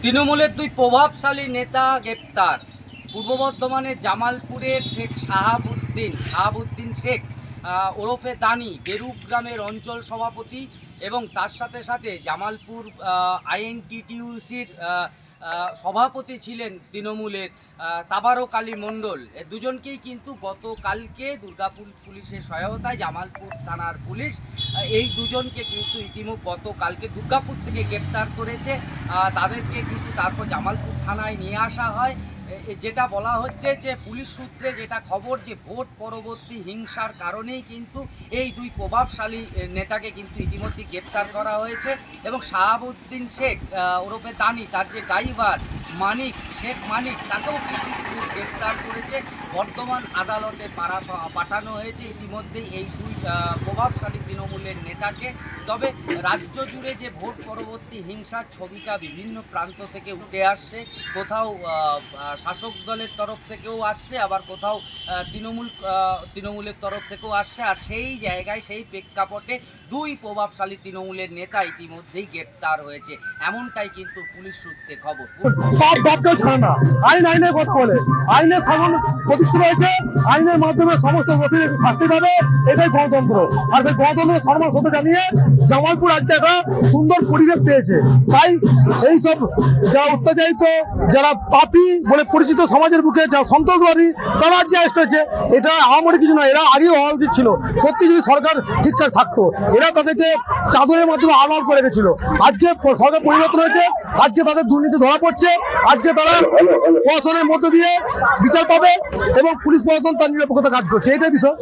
তৃণমূলের দুই প্রভাবশালী নেতা গ্রেপ্তার। পূর্ব বর্ধমানের জামালপুরের শেখ শাহাবুদ্দিন শেখ ওরফে দানি বেরুপ গ্রামের অঞ্চল সভাপতি এবং তার সাথে সাথে জামালপুর আইএনটিটিইউসির সভাপতি ছিলেন তৃণমূলের তাবারক আলী মণ্ডল। দুজনকেই কিন্তু গতকালকে দুর্গাপুর পুলিশের সহায়তায় জামালপুর থানার পুলিশ এই দুজনকে কিন্তু গতকালকে দুর্গাপুর থেকে গ্রেপ্তার করেছে। তাদেরকে কিন্তু তারপর জামালপুর থানায় নিয়ে আসা হয়। যেটা বলা হচ্ছে যে পুলিশ সূত্রে যেটা খবর যে ভোট পরবর্তী হিংসার কারণেই কিন্তু এই দুই প্রভাবশালী নেতাকে কিন্তু ইতিমধ্যে গ্রেপ্তার করা হয়েছে এবং শাহাবুদ্দিন শেখ ওরফে দানি তার যে ড্রাইভার শেখ মানিক তাকেও কিন্তু গ্রেপ্তার করেছে। বর্ধমান আদালতে পাঠানো হয়েছে ইতিমধ্যেই এই দুই প্রভাবশালী তৃণমূলের নেতাকে। তবে রাজ্য জুড়ে যে ভোট পরবর্তী হিংসার ছবিটা বিভিন্ন প্রান্ত থেকে উঠে আসছে, কোথাও শাসক দলের তরফ থেকেও আসছে, আবার কোথাও তৃণমূলের তরফ থেকেও আসছে। আর সেই জায়গায় সেই প্রেক্ষাপটে দুই প্রভাবশালী তৃণমূলের নেতা ইতিমধ্যেই গ্রেপ্তার হয়েছে, এমনটাই কিন্তু পুলিশ সূত্রে খবর। সব বাপকেও ছাড়ে না, আইনের কথা বলে, আইনের শাসন প্রতিষ্ঠিত হয়েছে, আইনের মাধ্যমে সমস্ত অভিযোগ শাস্তি পাবে, এটাই গণতন্ত্র। আর সেই গণতন্ত্র সম্মান সাথে জানিয়ে জামালপুর আজকে একটা সুন্দর পরিবেশ পেয়েছে। তাই এইসব যারা অত্যাচারিত, যারা পাপী বলে পরিচিত সমাজের বুকে যা সন্ত্রাসবাদী, তারা আজকে অ্যারেস্ট হয়েছে। এটা আমাদের কিছু নয়, এরা আগেও হওয়া উচিত ছিল। সত্যি যদি সরকার ঠিকঠাক থাকতো, এরা তাদেরকে চাদরের মাধ্যমে আড়াল করে রেখেছিল। আজকে সরকার পরিবর্তন হয়েছে, আজকে তাদের দুর্নীতি ধরা পড়ছে, আজকে তারা প্রশাসনের মধ্য দিয়ে বিচার পাবে এবং পুলিশ প্রশাসন তার নিরপেক্ষতা কাজ করছে, এটাই বিষয়।